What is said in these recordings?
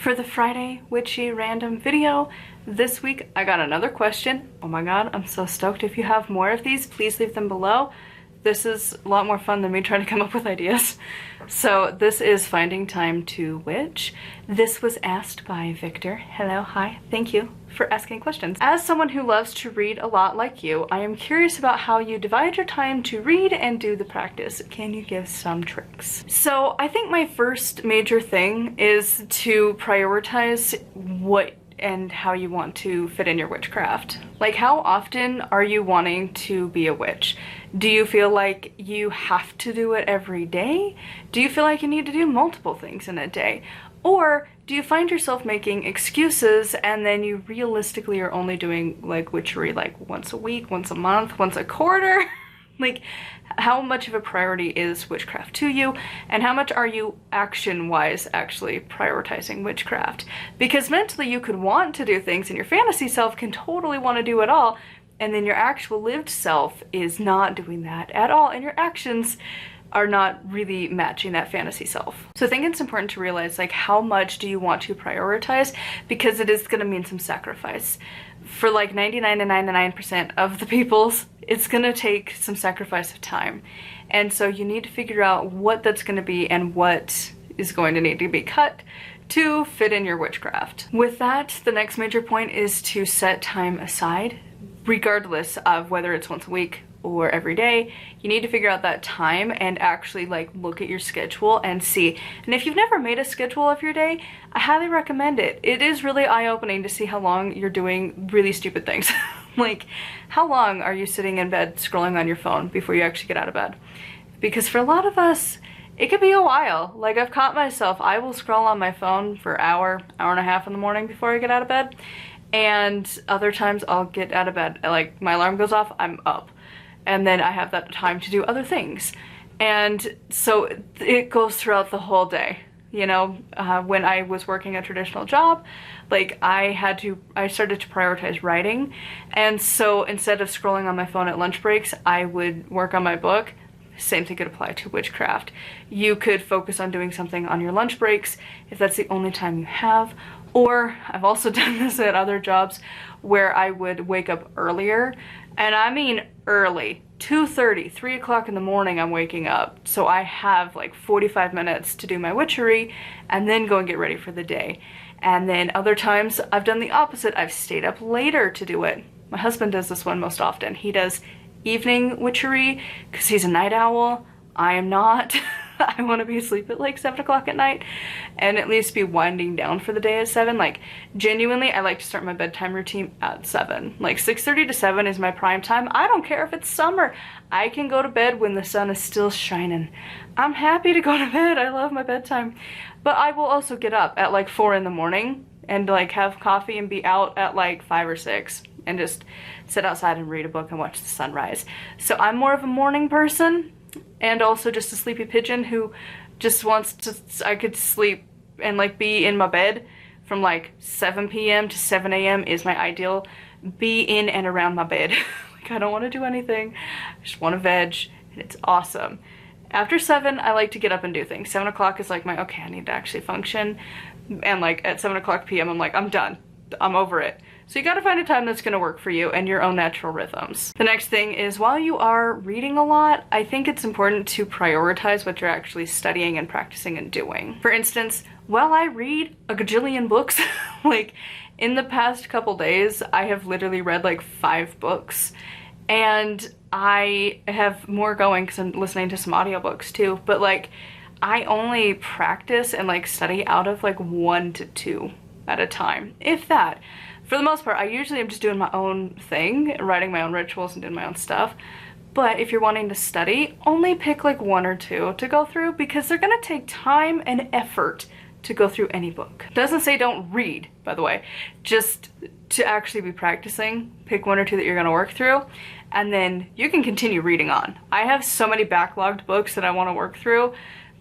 For the Friday witchy random video this week, I got another question. Oh my god, I'm so stoked. If you have more of these, please leave them below. This is a lot more fun than me trying to come up with ideas. So this is finding time to witch. This was asked by Victor. Hello, hi, thank you for asking questions. As someone who loves to read a lot like you, I am curious about how you divide your time to read and do the practice. Can you give some tricks? So I think my first major thing is to prioritize what and how you want to fit in your witchcraft. Like, how often are you wanting to be a witch? Do you feel like you have to do it every day? Do you feel like you need to do multiple things in a day? Or do you find yourself making excuses and then you realistically are only doing like witchery like once a week, once a month, once a quarter? Like, how much of a priority is witchcraft to you, and how much are you action-wise actually prioritizing witchcraft? Because mentally you could want to do things and your fantasy self can totally want to do it all, and then your actual lived self is not doing that at all, and your actions are not really matching that fantasy self. So I think it's important to realize, like, how much do you want to prioritize, because it is going to mean some sacrifice. For like 99.99% of the peoples, it's going to take some sacrifice of time. And so you need to figure out what that's going to be and what is going to need to be cut to fit in your witchcraft. With that, the next major point is to set time aside, regardless of whether it's once a week or every day. You need to figure out that time and actually like look at your schedule and see. And if you've never made a schedule of your day, I highly recommend it. It is really eye-opening to see how long you're doing really stupid things. Like, how long are you sitting in bed scrolling on your phone before you actually get out of bed? Because for a lot of us, it could be a while. Like, I've caught myself, I will scroll on my phone for an hour and a half in the morning before I get out of bed. And other times I'll get out of bed, like my alarm goes off, I'm up. And then I have that time to do other things. And so it goes throughout the whole day. You know, when I was working a traditional job, like I started to prioritize writing. And so instead of scrolling on my phone at lunch breaks, I would work on my book. Same thing could apply to witchcraft. You could focus on doing something on your lunch breaks if that's the only time you have. Or I've also done this at other jobs where I would wake up earlier, and I mean early, 2:30, 3 o'clock in the morning I'm waking up. So I have like 45 minutes to do my witchery and then go and get ready for the day. And then other times I've done the opposite. I've stayed up later to do it. My husband does this one most often. He does evening witchery because he's a night owl. I am not. I want to be asleep at like 7 o'clock at night and at least be winding down for the day at 7. Like, genuinely, I like to start my bedtime routine at 7. Like 6:30 to 7 is my prime time. I don't care if it's summer. I can go to bed when the sun is still shining. I'm happy to go to bed. I love my bedtime. But I will also get up at like 4 in the morning and like have coffee and be out at like 5 or 6 and just sit outside and read a book and watch the sunrise. So I'm more of a morning person. And also just a sleepy pigeon who just wants to, I could sleep and like be in my bed from like 7 p.m. to 7 a.m. is my ideal. Be in and around my bed. Like, I don't want to do anything. I just want to veg, and it's awesome. After 7, I like to get up and do things. 7 o'clock is like my, okay, I need to actually function. And like at 7 o'clock p.m. I'm like, I'm done. I'm over it. So you gotta find a time that's gonna work for you and your own natural rhythms. The next thing is, while you are reading a lot, I think it's important to prioritize what you're actually studying and practicing and doing. For instance, while I read a gajillion books, like in the past couple days, I have literally read like 5 books. And I have more going because I'm listening to some audiobooks too, but like I only practice and like study out of like 1 to 2 at a time, if that. For the most part, I usually am just doing my own thing, writing my own rituals and doing my own stuff. But if you're wanting to study, only pick like 1 or 2 to go through, because they're gonna take time and effort to go through any book. Doesn't say don't read, by the way. Just to actually be practicing, pick 1 or 2 that you're gonna work through, and then you can continue reading on. I have so many backlogged books that I wanna work through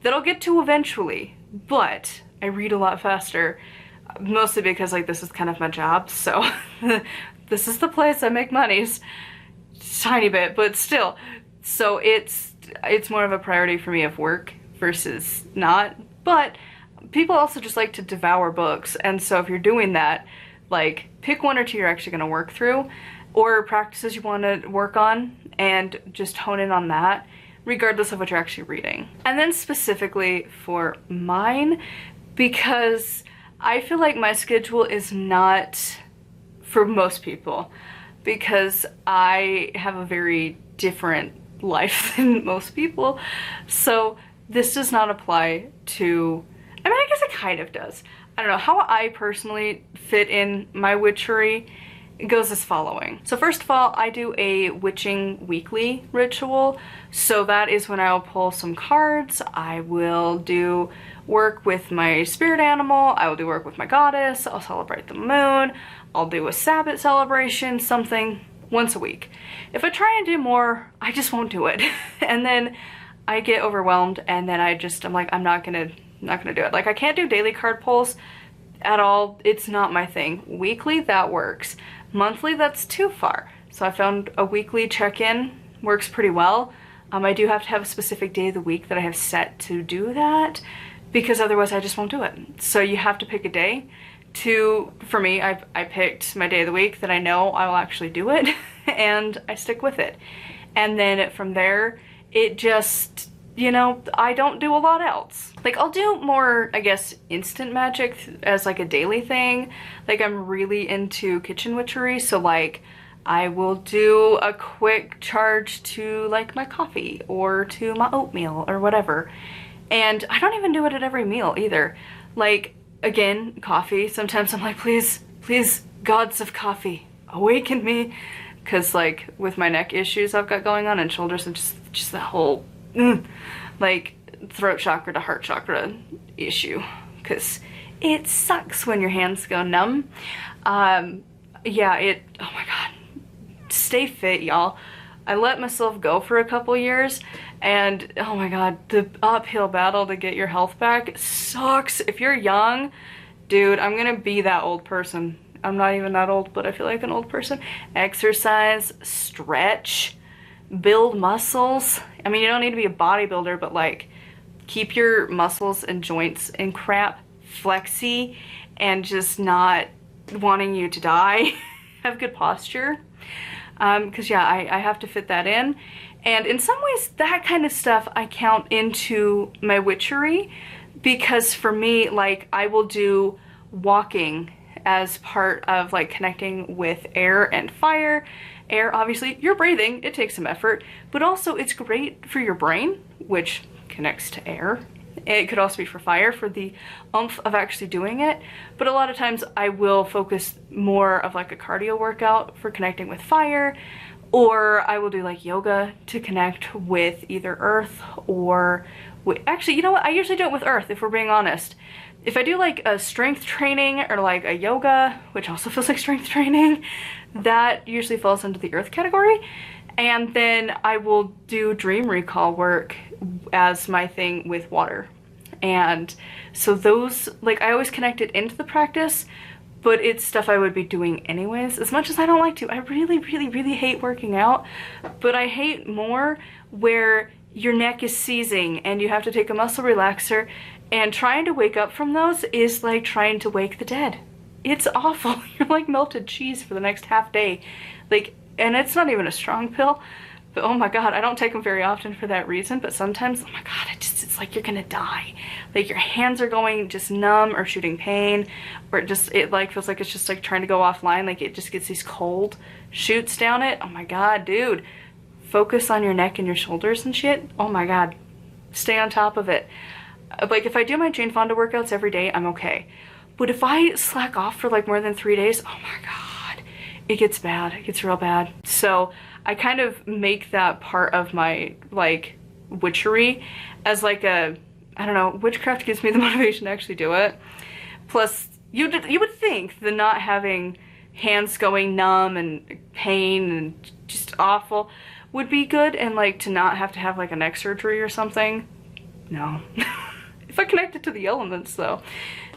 that I'll get to eventually, but I read a lot faster. Mostly because like this is kind of my job, so this is the place I make monies. Tiny bit, but still. So it's more of a priority for me of work versus not. But people also just like to devour books, and so if you're doing that, like, pick one or two you're actually going to work through, or practices you want to work on, and just hone in on that, regardless of what you're actually reading. And then specifically for mine, because I feel like my schedule is not for most people, because I have a very different life than most people, so this does not apply to, I mean, I guess it kind of does. I don't know, how I personally fit in my witchery, it goes as following. So first of all, I do a witching weekly ritual. So that is when I'll pull some cards, I will do work with my spirit animal, I will do work with my goddess, I'll celebrate the moon, I'll do a Sabbath celebration, something once a week. If I try and do more, I just won't do it. And then I get overwhelmed, and then I'm like, I'm not gonna do it. Like, I can't do daily card pulls at all. It's not my thing. Weekly, that works. Monthly, that's too far. So I found a weekly check-in works pretty well. I do have to have a specific day of the week that I have set to do that, because otherwise I just won't do it. So you have to pick a day. For me, I picked my day of the week that I know I will actually do it, and I stick with it. And then from there, it just, you know, I don't do a lot else. Like, I'll do more, I guess, instant magic as like a daily thing. Like, I'm really into kitchen witchery, so like I will do a quick charge to like my coffee or to my oatmeal or whatever. And I don't even do it at every meal either. Like, again, coffee, sometimes I'm like, please, please, gods of coffee, awaken me. Because like with my neck issues I've got going on and shoulders, and just that whole like throat chakra to heart chakra issue, because it sucks when your hands go numb. Yeah, oh my god, stay fit, y'all. I let myself go for a couple years, and oh my god, the uphill battle to get your health back sucks. If you're young, dude, I'm gonna be that old person. I'm not even that old, but I feel like an old person. Exercise, stretch, build muscles. I mean, you don't need to be a bodybuilder, but like, keep your muscles and joints and crap flexy and just not wanting you to die. Have good posture. Because yeah, I have to fit that in. And in some ways, that kind of stuff I count into my witchery, because for me, like, I will do walking as part of like connecting with air and fire. Air, obviously, you're breathing, it takes some effort, but also it's great for your brain, which connects to air. It could also be for fire, for the oomph of actually doing it. But a lot of times I will focus more of like a cardio workout for connecting with fire, or I will do like yoga to connect with either earth or actually, you know what? I usually do it with earth, if we're being honest. If I do like a strength training or like a yoga, which also feels like strength training, that usually falls into the earth category. And then I will do dream recall work as my thing with water. And so those, like, I always connect it into the practice, but it's stuff I would be doing anyways, as much as I don't like to. I really, really, really hate working out, but I hate more where your neck is seizing and you have to take a muscle relaxer, and trying to wake up from those is like trying to wake the dead. It's awful. You're like melted cheese for the next half day. Like, and it's not even a strong pill, but oh my god, I don't take them very often for that reason, but sometimes, oh my god, it's like you're gonna die. Like, your hands are going just numb or shooting pain, or it like feels like it's just like trying to go offline, like it just gets these cold shoots down it. Oh my god, dude. Focus on your neck and your shoulders and shit. Oh my god. Stay on top of it. Like, if I do my Jane Fonda workouts every day, I'm okay. But if I slack off for like more than 3 days, oh my god, it gets bad. It gets real bad. So I kind of make that part of my like witchery as like a, I don't know, witchcraft gives me the motivation to actually do it. Plus, you would think the not having hands going numb and pain and just awful would be good, and like to not have to have like a neck surgery or something. No. If I connect it to the elements though,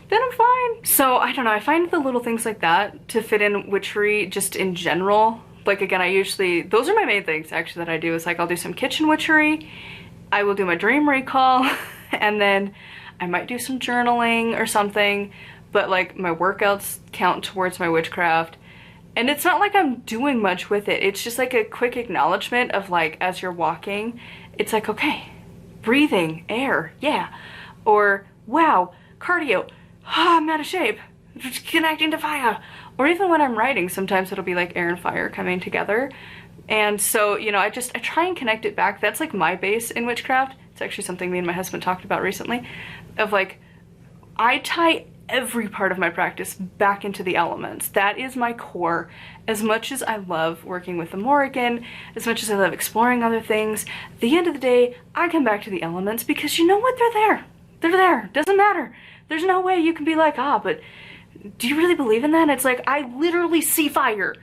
then I'm fine. So I don't know, I find the little things like that to fit in witchery just in general. Like, again, those are my main things actually that I do, is like I'll do some kitchen witchery, I will do my dream recall, and then I might do some journaling or something, but like my workouts count towards my witchcraft. And it's not like I'm doing much with it. It's just like a quick acknowledgement of like, as you're walking, it's like, okay, breathing, air, yeah. Or, wow, cardio, I'm out of shape, connecting to fire. Or even when I'm writing, sometimes it'll be like air and fire coming together. And so, you know, I try and connect it back. That's like my base in witchcraft. It's actually something me and my husband talked about recently, of like, I tie every part of my practice back into the elements. That is my core. As much as I love working with the Morrigan, as much as I love exploring other things, at the end of the day, I come back to the elements because you know what? They're there. They're there. Doesn't matter. There's no way you can be like, ah, but do you really believe in that? It's like, I literally see fire.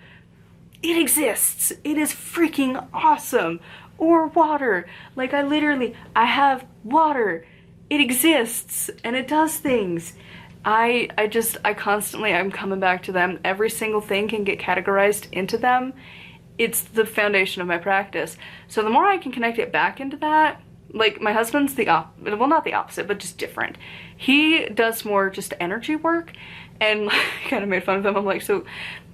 It exists. It is freaking awesome. Or water. Like I have water. It exists and it does things. I constantly, I'm coming back to them. Every single thing can get categorized into them. It's the foundation of my practice. So the more I can connect it back into that, like my husband's well, not the opposite, but just different. He does more just energy work, and I kind of made fun of him. I'm like, so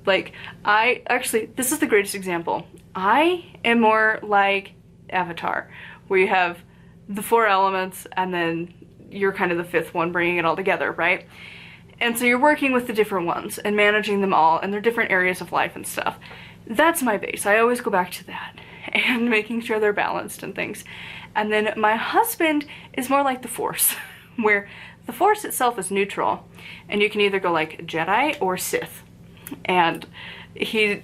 like, this is the greatest example. I am more like Avatar, where you have the 4 elements and then you're kind of the 5th one bringing it all together, right? And so you're working with the different ones and managing them all and their different areas of life and stuff. That's my base. I always go back to that and making sure they're balanced and things. And then my husband is more like the Force, where the Force itself is neutral and you can either go like Jedi or Sith. And he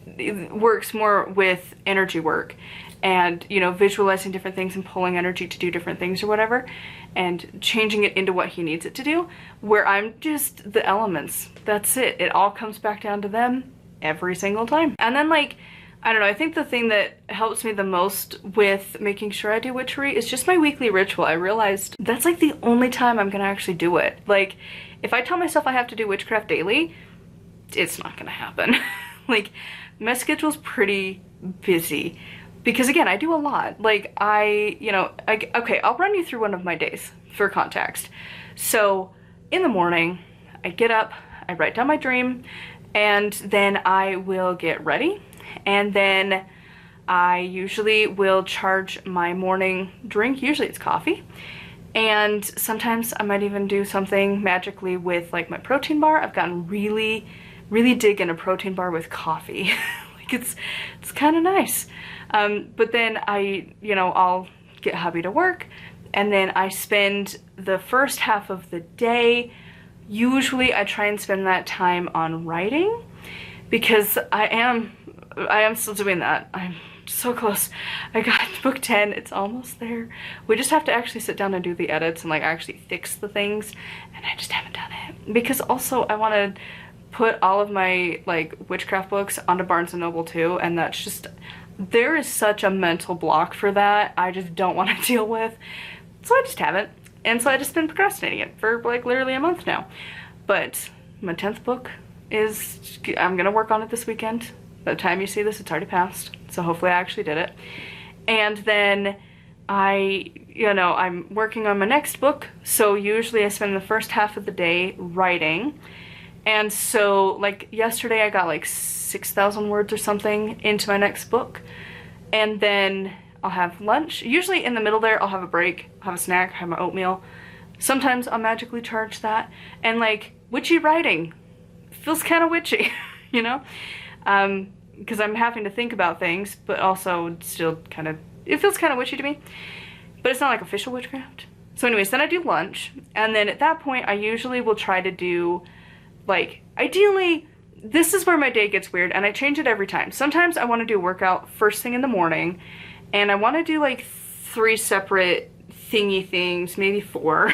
works more with energy work and, you know, visualizing different things and pulling energy to do different things or whatever, and changing it into what he needs it to do, where I'm just the elements. That's it. It all comes back down to them every single time. And then, like, I don't know, I think the thing that helps me the most with making sure I do witchery is just my weekly ritual. I realized that's like the only time I'm gonna actually do it. Like, if I tell myself I have to do witchcraft daily, it's not gonna happen. Like, my schedule's pretty busy. Because again, I do a lot. Like okay, I'll run you through one of my days for context. So in the morning, I get up, I write down my dream, and then I will get ready. And then I usually will charge my morning drink. Usually it's coffee. And sometimes I might even do something magically with like my protein bar. I've gotten really, really digging a protein bar with coffee. Like it's kind of nice. But then I'll get hubby to work, and then I spend the first half of the day, usually I try and spend that time on writing, because I am still doing that. I'm so close. I got book 10, it's almost there. We just have to actually sit down and do the edits and like actually fix the things, and I just haven't done it. Because also I want to put all of my like witchcraft books onto Barnes & Noble too, and that's just, there is such a mental block for that I just don't want to deal with. So I just haven't. And so I just been procrastinating it for like literally a month now. But my 10th book is, I'm gonna work on it this weekend. By the time you see this, it's already passed. So hopefully I actually did it. And then I'm working on my next book. So usually I spend the first half of the day writing. And so like yesterday I got like 6,000 words or something into my next book, and then I'll have lunch. Usually in the middle there I'll have a break, I'll have a snack, have my oatmeal. Sometimes I'll magically charge that, and like witchy writing feels kind of witchy, you know, because I'm having to think about things, but also still kind of, it feels kind of witchy to me, but it's not like official witchcraft. So anyways, then I do lunch, and then at that point I usually will try to do, like, ideally, this is where my day gets weird, and I change it every time. Sometimes I want to do a workout first thing in the morning, and I want to do like 3 separate thingy things, maybe 4,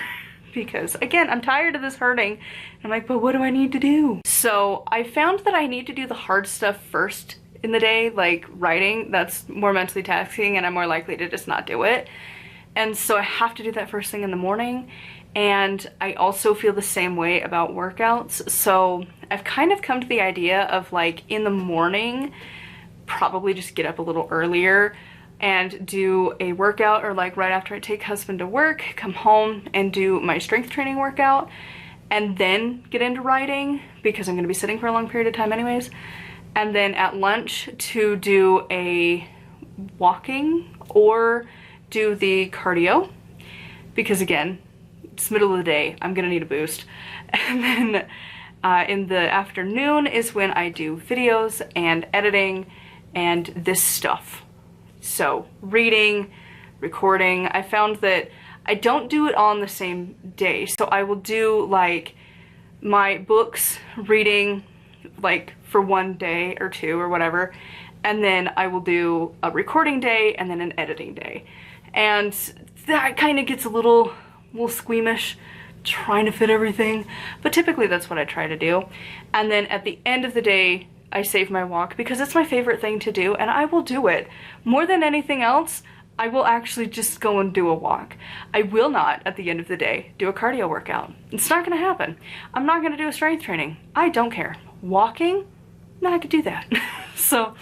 because again, I'm tired of this hurting. I'm like, but what do I need to do? So I found that I need to do the hard stuff first in the day, like writing. That's more mentally taxing, and I'm more likely to just not do it. And so I have to do that first thing in the morning. And I also feel the same way about workouts. So I've kind of come to the idea of like in the morning, probably just get up a little earlier, and do a workout, or like right after I take husband to work, come home and do my strength training workout, and then get into writing because I'm going to be sitting for a long period of time anyways. And then at lunch to do a walking or do the cardio, because again, it's middle of the day, I'm gonna need a boost. And then in the afternoon is when I do videos and editing and this stuff. So reading, recording. I found that I don't do it all on the same day. So I will do like my books, reading, like for one day or two or whatever, and then I will do a recording day and then an editing day. And that kind of gets a little squeamish trying to fit everything, but typically that's what I try to do. And then at the end of the day, I save my walk because it's my favorite thing to do, and I will do it. More than anything else, I will actually just go and do a walk. I will not, at the end of the day, do a cardio workout. It's not gonna happen. I'm not gonna do a strength training. I don't care. Walking? No, I could do that. So I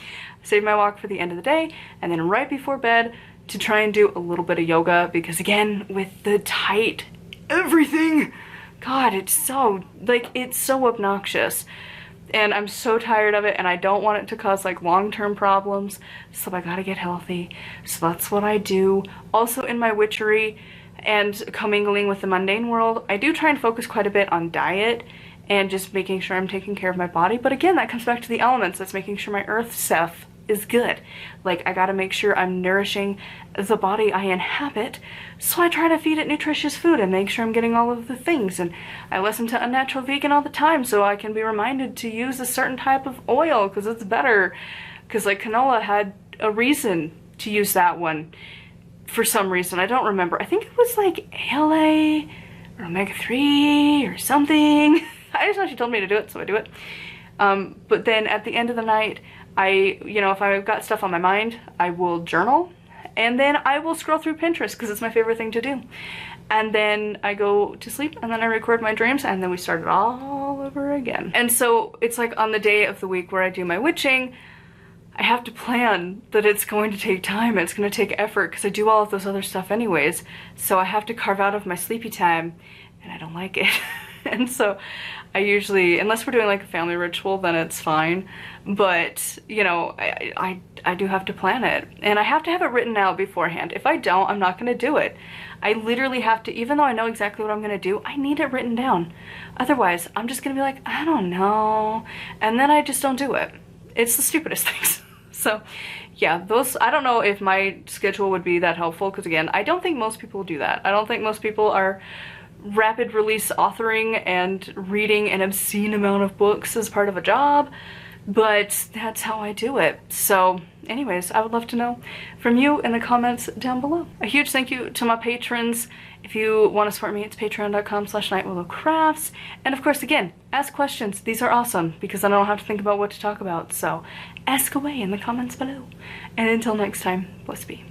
save my walk for the end of the day, and then right before bed to try and do a little bit of yoga, because again, with the tight everything, God, it's so obnoxious. And I'm so tired of it, and I don't want it to cause like long-term problems, so I gotta get healthy. So that's what I do. Also in my witchery and commingling with the mundane world, I do try and focus quite a bit on diet and just making sure I'm taking care of my body. But again, that comes back to the elements. That's making sure my earth stuff is good. Like, I gotta make sure I'm nourishing the body I inhabit, so I try to feed it nutritious food and make sure I'm getting all of the things. And I listen to Unnatural Vegan all the time so I can be reminded to use a certain type of oil because it's better. Because like canola had a reason to use that one for some reason. I don't remember. I think it was like ALA or omega-3 or something. I just know she told me to do it, so I do it. But then at the end of the night, if I've got stuff on my mind, I will journal, and then I will scroll through Pinterest because it's my favorite thing to do. And then I go to sleep, and then I record my dreams, and then we start it all over again. And so it's like on the day of the week where I do my witching, I have to plan that it's going to take time, it's going to take effort because I do all of those other stuff anyways. So I have to carve out of my sleepy time, and I don't like it. And so I usually, unless we're doing like a family ritual, then it's fine. But, you know, I do have to plan it. And I have to have it written out beforehand. If I don't, I'm not going to do it. I literally have to, even though I know exactly what I'm going to do, I need it written down. Otherwise, I'm just going to be like, I don't know. And then I just don't do it. It's the stupidest things. So, yeah, I don't know if my schedule would be that helpful. Because again, I don't think most people do that. I don't think most people are rapid release authoring and reading an obscene amount of books as part of a job, but that's how I do it. So anyways, I would love to know from you in the comments down below. A huge thank you to my patrons. If you want to support me, it's patreon.com/nightwillowcrafts. And of course, again, ask questions. These are awesome because I don't have to think about what to talk about. So ask away in the comments below. And until next time, bless be.